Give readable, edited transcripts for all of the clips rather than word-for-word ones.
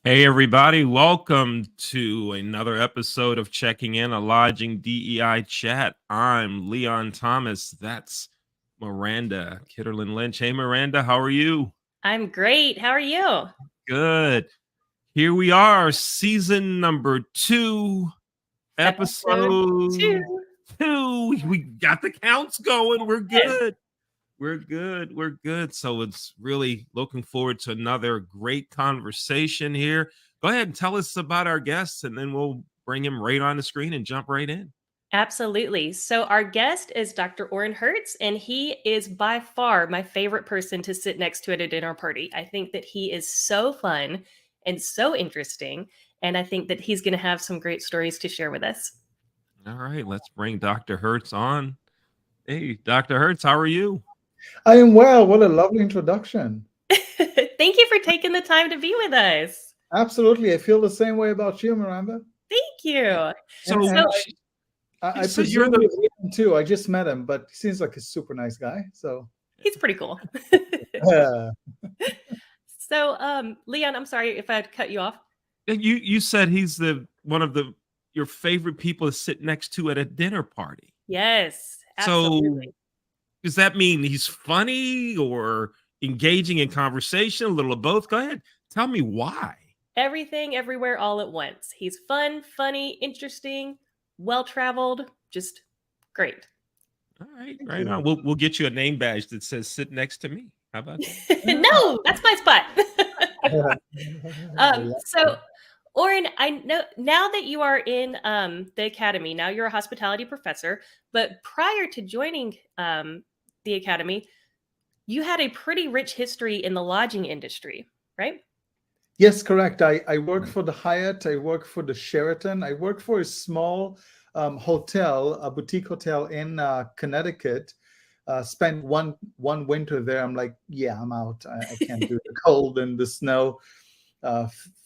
Hey, everybody, welcome to another episode of Checking In, a Lodging DEI chat. I'm Leon Thomas. That's Miranda Kitterlin Lynch. Hey, Miranda, how are you? I'm great. How are you? Good. Here we are, season number 2, Episode episode 2. 2. We got the counts going. We're Yes. good. We're good. We're good. So it's really looking forward to another great conversation here. Go ahead and tell us about our guests, and then we'll bring him right on the screen and jump right in. Absolutely. So, our guest is Dr. Oren Hertz, and he is by far my favorite person to sit next to at a dinner party. I think that he is so fun and so interesting, and I think that he's going to have some great stories to share with us. All right, let's bring Dr. Hertz on. Hey, Dr. Hertz, how are you? I am well. What a lovely introduction. Thank you for taking the time to be with us. Absolutely. I feel the same way about you, Miranda. Thank you. So, I So you're presume the- you've met him too. I just met him, but he seems like a super nice guy. So, He's pretty cool. yeah. So, Leon, I'm sorry if I cut you off. you said he's one of your favorite people to sit next to at a dinner party. Yes, So absolutely. does that mean he's funny or engaging in conversation? A little of both. Go ahead. Tell me why. Everything, everywhere, all at once. He's fun, funny, interesting, well-traveled, just great. All right, right on. We'll get you a name badge that says "Sit next to me." How about that? No, that's my spot. Yeah. So, Oren, I know now that you are in the academy, now you're a hospitality professor, but prior to joining the academy, you had a pretty rich history in the lodging industry, right? Yes, correct. I work for the Hyatt. I work for the Sheraton. I work for a small hotel, a boutique hotel in Connecticut. Spent one winter there. I'm like, yeah, I'm out. I can't do the cold and the snow.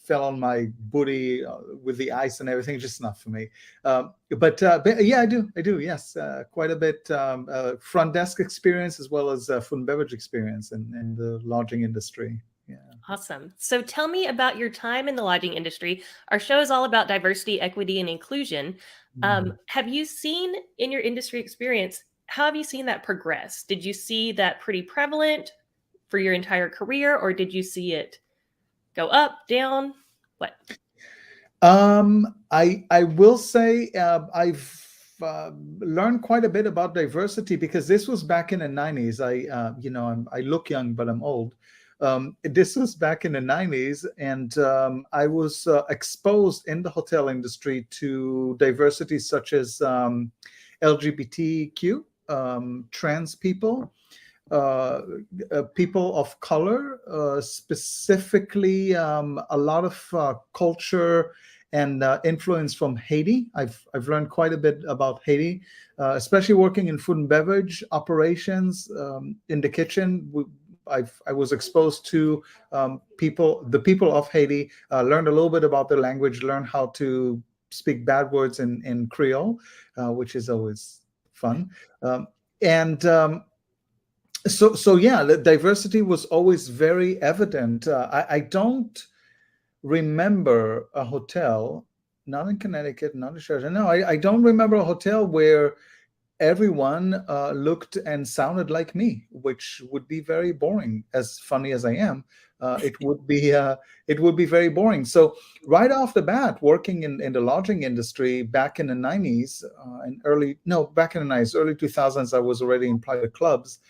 Fell on my booty with the ice and everything. Just not for me. But yeah, I do. Yes, quite a bit front desk experience as well as food and beverage experience in the lodging industry. Yeah. Awesome. So tell me about your time in the lodging industry. Our show is all about diversity, equity, and inclusion. Have you seen in your industry experience, how have you seen that progress? Did you see that pretty prevalent for your entire career, or did you see it go up, down? What? I will say I've learned quite a bit about diversity because this was back in the 90s. I look young, but I'm old. This was back in the 90s, and I was exposed in the hotel industry to diversity such as LGBTQ, trans people, people of color, specifically a lot of culture and influence from Haiti. I've learned quite a bit about Haiti, especially working in food and beverage operations in the kitchen. I was exposed to the people of Haiti, learned a little bit about their language, learned how to speak bad words in Creole, which is always fun. So yeah, the diversity was always very evident. I don't remember a hotel, not in Connecticut, not in Sheraton. No, I don't remember a hotel where everyone looked and sounded like me, which would be very boring. As funny as I am, it would be very boring. So right off the bat, working in the lodging industry back in the 90s back in the 90s, early 2000s, I was already in private clubs.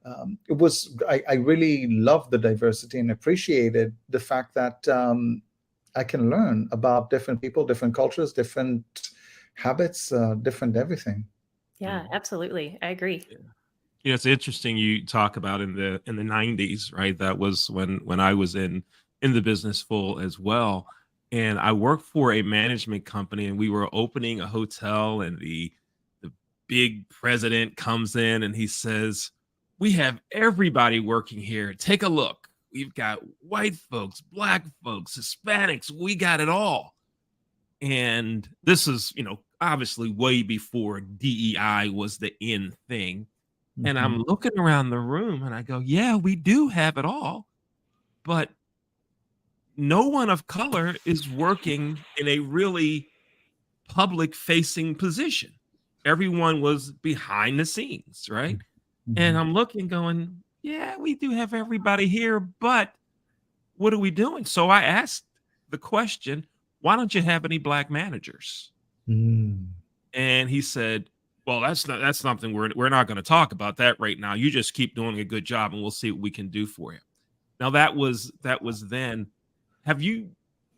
I really loved the diversity and appreciated the fact that I can learn about different people, different cultures, different habits, different everything. Yeah, absolutely. I agree. Yeah, it's interesting you talk about in the 90s, right? That was when I was in the business full as well. And I worked for a management company, and we were opening a hotel, and the big president comes in and he says, "We have everybody working here. Take a look. We've got white folks, black folks, Hispanics, we got it all." And this is, obviously way before DEI was the in thing. And I'm looking around the room and I go, yeah, we do have it all, but no one of color is working in a really public facing position. Everyone was behind the scenes, right? And Mhm. I'm looking, going, yeah, we do have everybody here, but what are we doing? So I asked the question, why don't you have any black managers? Mm. And he said, well, that's something we're not going to talk about that right now. You just keep doing a good job and we'll see what we can do for you. Now that was then. Have you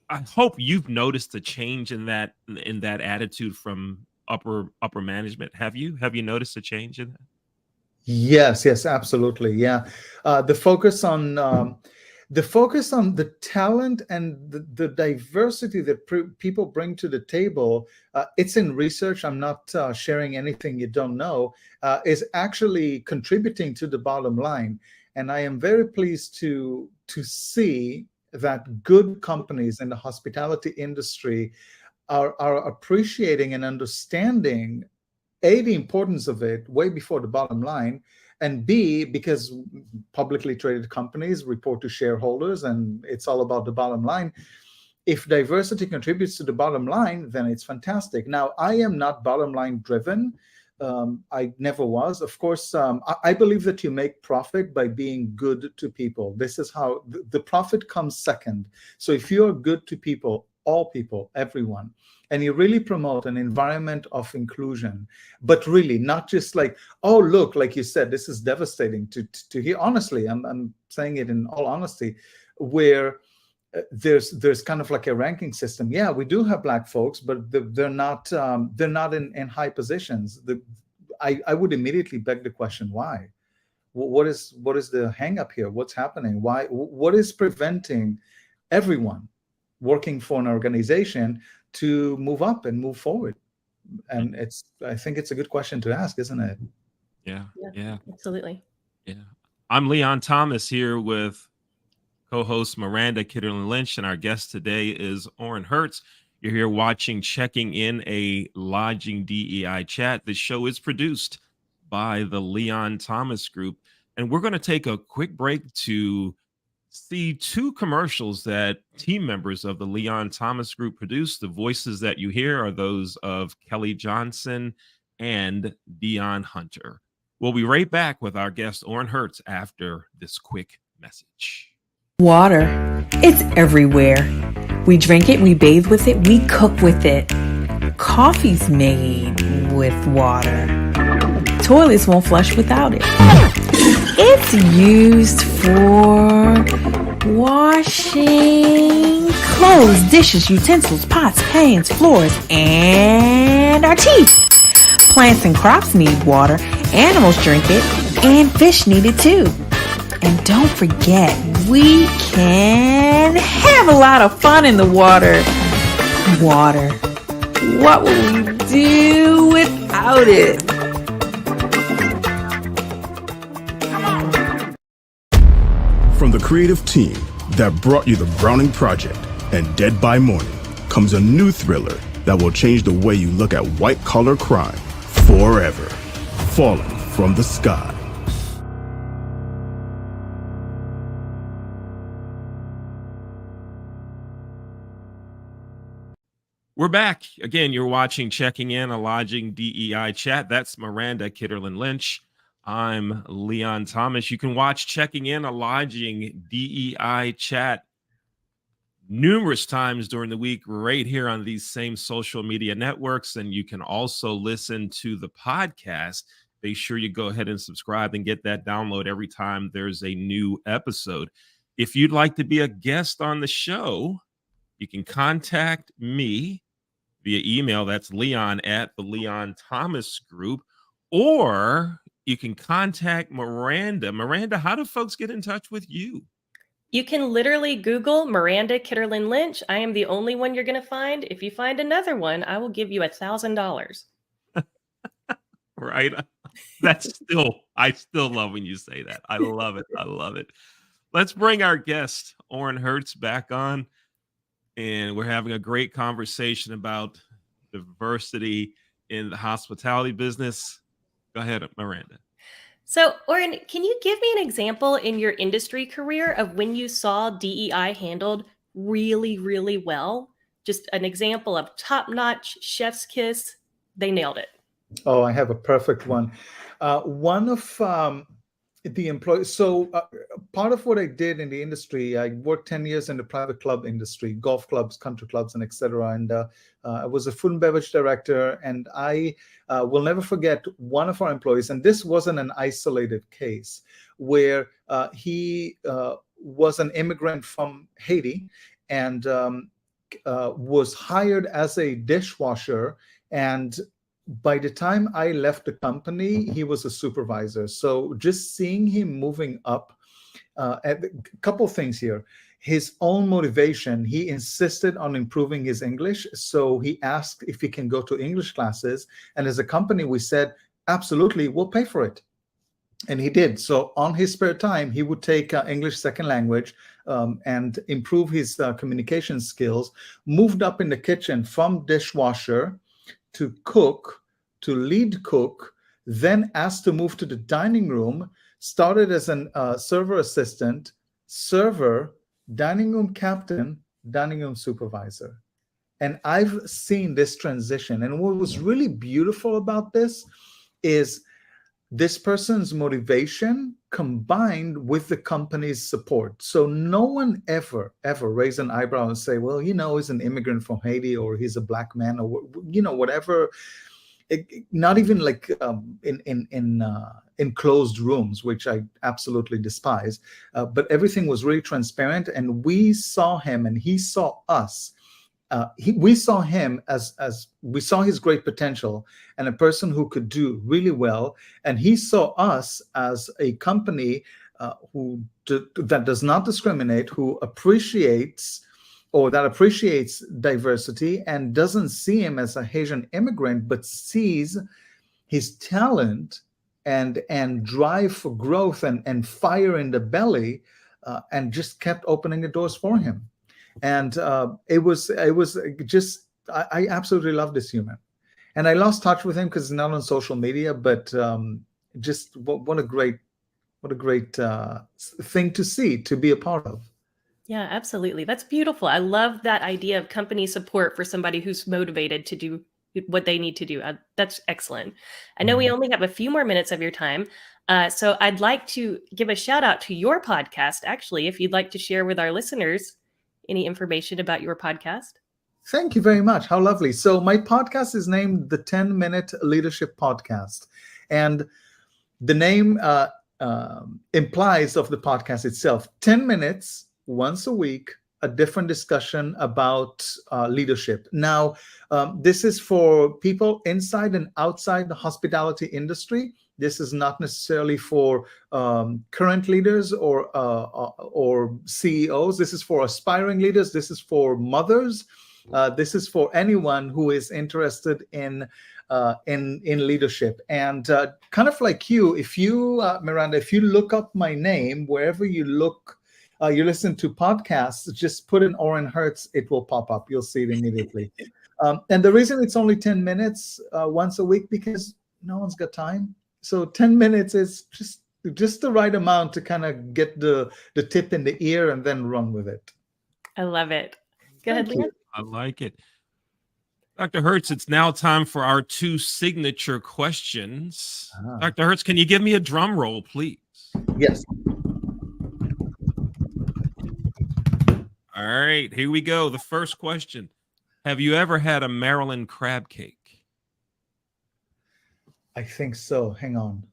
I hope you've noticed a change in that attitude from upper management. Have you noticed a change in that? Yes, yes, absolutely. Yeah. The focus on the talent and the diversity that people bring to the table, it's in research. I'm not sharing anything you don't know, is actually contributing to the bottom line. And I am very pleased to see that good companies in the hospitality industry are appreciating and understanding A, the importance of it way before the bottom line, and B, because publicly traded companies report to shareholders and it's all about the bottom line. If diversity contributes to the bottom line, then it's fantastic. Now, I am not bottom line driven. I never was. Of course, I believe that you make profit by being good to people. This is how the profit comes second. So if you're good to people, everyone, and you really promote an environment of inclusion, but really not just like, oh, look, like you said, this is devastating to hear. Honestly, I'm saying it in all honesty, where there's kind of like a ranking system. Yeah, we do have black folks, but they're not in high positions. I would immediately beg the question, why? What is the hang up here? What's happening? Why? What is preventing everyone working for an organization to move up and move forward? And I think it's a good question to ask, isn't it? Yeah, Yeah, yeah, absolutely. yeah. I'm Leon Thomas here with co-host Miranda Kitterlin Lynch, and our guest today is Oren Hertz. You're here watching Checking In, a lodging DEI chat. The show is produced by the Leon Thomas Group, and we're going to take a quick break to see two commercials that team members of the Leon Thomas Group produced. The voices that you hear are those of Kelly Johnson and Dion Hunter. We'll be right back with our guest Oren Hertz after this quick message. Water. It's everywhere. We drink it, we bathe with it, we cook with it. Coffee's made with water. Toilets won't flush without it. It's used for washing clothes, dishes, utensils, pots, pans, floors, and our teeth. Plants and crops need water, animals drink it, and fish need it too. And don't forget, we can have a lot of fun in the water. Water. What would we do without it? From the creative team that brought you The Browning Project and Dead by Morning comes a new thriller that will change the way you look at white-collar crime forever. Falling from the Sky. We're back. Again, you're watching Checking In, a lodging DEI chat. That's Miranda Kitterlin Lynch. I'm Leon Thomas. You can watch Checking In, a lodging DEI chat numerous times during the week right here on these same social media networks. And you can also listen to the podcast. Make sure you go ahead and subscribe and get that download every time there's a new episode. If you'd like to be a guest on the show, you can contact me via email. That's Leon at the Leon Thomas Group. Or you can contact Miranda. Miranda, how do folks get in touch with you? You can literally Google Miranda Kitterlin Lynch. I am the only one you're going to find. If you find another one, I will give you $1,000. Right? I still love when you say that. I love it. I love it. Let's bring our guest, Oren Hertz, back on. And we're having a great conversation about diversity in the hospitality business. Go ahead, Miranda. So, Oren, can you give me an example in your industry career of when you saw DEI handled really, really well? Just an example of top-notch chef's kiss. They nailed it. Oh, I have a perfect one. One of the employees. So part of what I did in the industry, I worked 10 years in the private club industry, golf clubs, country clubs, and etc. And I was a food and beverage director. And I will never forget one of our employees. And this wasn't an isolated case where he was an immigrant from Haiti and was hired as a dishwasher. And by the time I left the company, he was a supervisor. So just seeing him moving up, a couple things here. His own motivation, he insisted on improving his English. So he asked if he can go to English classes. And as a company, we said, absolutely, we'll pay for it. And he did. So on his spare time, he would take English second language and improve his communication skills, moved up in the kitchen from dishwasher to cook, to lead cook, then asked to move to the dining room, started as an server assistant, server, dining room captain, dining room supervisor. And I've seen this transition. And what was really beautiful about this is this person's motivation combined with the company's support. So no one ever raised an eyebrow and say, well, he's an immigrant from Haiti, or he's a black man, or, whatever. Not even like in closed rooms, which I absolutely despise. But everything was really transparent, and we saw him and he saw us. We saw him as we saw his great potential and a person who could do really well. And he saw us as a company that does not discriminate, who appreciates diversity and doesn't see him as a Haitian immigrant, but sees his talent and drive for growth and fire in the belly, and just kept opening the doors for him. And it was just, I absolutely love this human. And I lost touch with him because he's not on social media, but just what a great thing to see, to be a part of. Yeah, absolutely. That's beautiful. I love that idea of company support for somebody who's motivated to do what they need to do. That's excellent. I know we only have a few more minutes of your time. So I'd like to give a shout out to your podcast, actually, if you'd like to share with our listeners any information about your podcast. Thank you very much. How lovely. So my podcast is named the 10-Minute Leadership Podcast. And the name implies of the podcast itself, 10 minutes, once a week, a different discussion about leadership. Now, this is for people inside and outside the hospitality industry. This is not necessarily for current leaders or CEOs. This is for aspiring leaders. This is for mothers. This is for anyone who is interested in leadership. And kind of like you, if you, Miranda, if you look up my name wherever you look, you listen to podcasts, just put in Oren Hertz, it will pop up. You'll see it immediately. And the reason it's only 10 minutes once a week, because no one's got time. So 10 minutes is just the right amount to kind of get the tip in the ear and then run with it. I love it. Go ahead, Leon. I like it. Dr. Hertz, it's now time for our 2 signature questions. Dr. Hertz, can you give me a drum roll, please? Yes. All right, here we go. The first question. Have you ever had a Maryland crab cake? I think so. Hang on.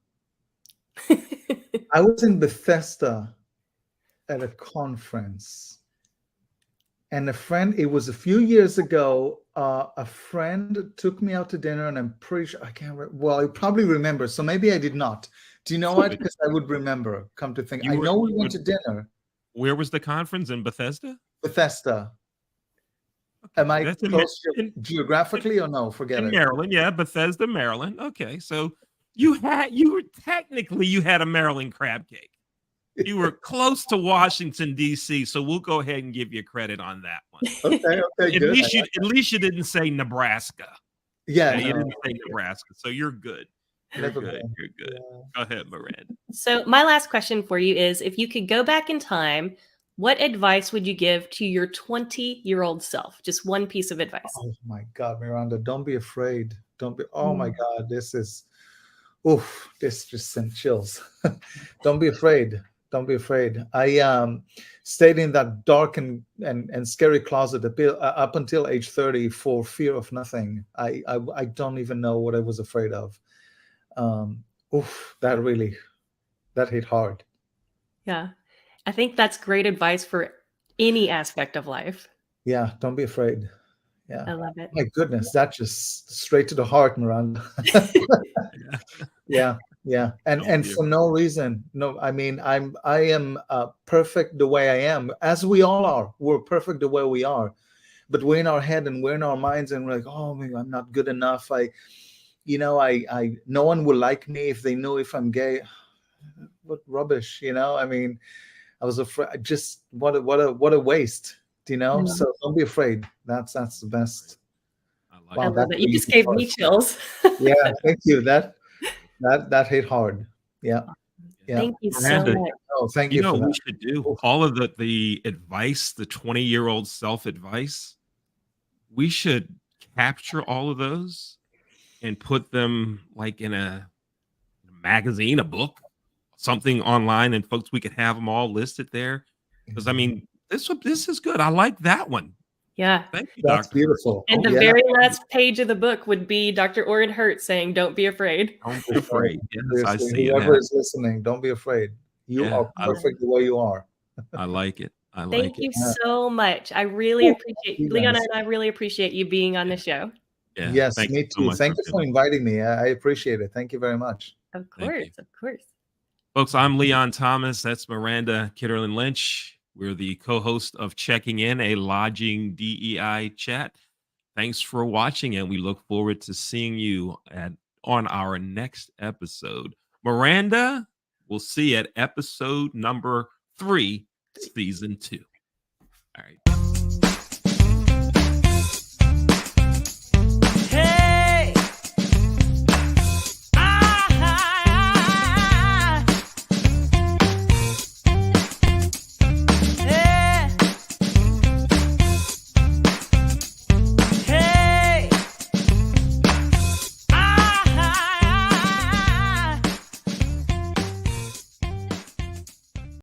I was in Bethesda at a conference, and it was a few years ago, a friend took me out to dinner, and I'm pretty sure, I probably remember, so maybe I did not. Do you know what? Because I would remember, come to think. I know we went to dinner. Where was the conference? In Bethesda? Bethesda. Okay. Am I close geographically or no? Forget it. Maryland, yeah, Bethesda, Maryland. Okay, so you had a Maryland crab cake. You were close to Washington, D.C., so we'll go ahead and give you credit on that one. Okay, at good. Least you didn't say Nebraska. Yeah, you didn't say Nebraska, so you're good. You're good. Yeah. Go ahead, Miranda. So my last question for you is, if you could go back in time, what advice would you give to your 20-year-old self? Just one piece of advice. Oh my God, Miranda, don't be afraid. Don't be, oh my Mm. God, this is, oof, this just sent chills. Don't be afraid. Don't be afraid. I stayed in that dark and scary closet up until age 30 for fear of nothing. I don't even know what I was afraid of. Oof, that hit hard. Yeah. I think that's great advice for any aspect of life. Yeah, don't be afraid. I Yeah. love it. My goodness, that just straight to the heart, Miranda. Yeah. Yeah. Don't And be for no reason. No, I mean, I am perfect the way I am, as we all are. We're perfect the way we are. But we're in our head and we're in our minds and we're like, oh, maybe I'm not good enough. I no one will like me if they know if I'm gay. What rubbish, I mean, I was afraid. Just what a waste, Mhm. So don't be afraid. That's the best. I like I Wow, it. love that it. You just gave me chills. yeah, thank you. That hit hard. Yeah. Yeah. Thank you so Miranda, much. Oh, thank you you know for what we that. should do? Oof. All of the advice, the 20-year-old self advice, we should capture all of those and put them like in a magazine, a book, something online, and folks, we could have them all listed there. Because I mean, this is good. I like that one. Yeah. Thank you, That's Dr. Hertz. beautiful. And the Yeah. very last page of the book would be Dr. Oren Hertz saying, "Don't be afraid." Don't be afraid. Yes, I Seriously, see whoever that. is listening, don't be afraid. You Yeah, are perfect the way you are. I like it. I Thank like it. you Yeah. so much. I really Ooh, appreciate you Leon guys. and I really appreciate you being on the show. Yeah. Yes, Thank me you so too. much Thank for you for doing it. inviting me. I appreciate it. Thank you very much. Of Thank course, you. of course. Folks, I'm Leon Thomas. That's Miranda Kitterlin Lynch. We're the co-host of Checking In, a lodging DEI chat. Thanks for watching, and we look forward to seeing you on our next episode. Miranda, we'll see you at episode number 3, season 2. All right.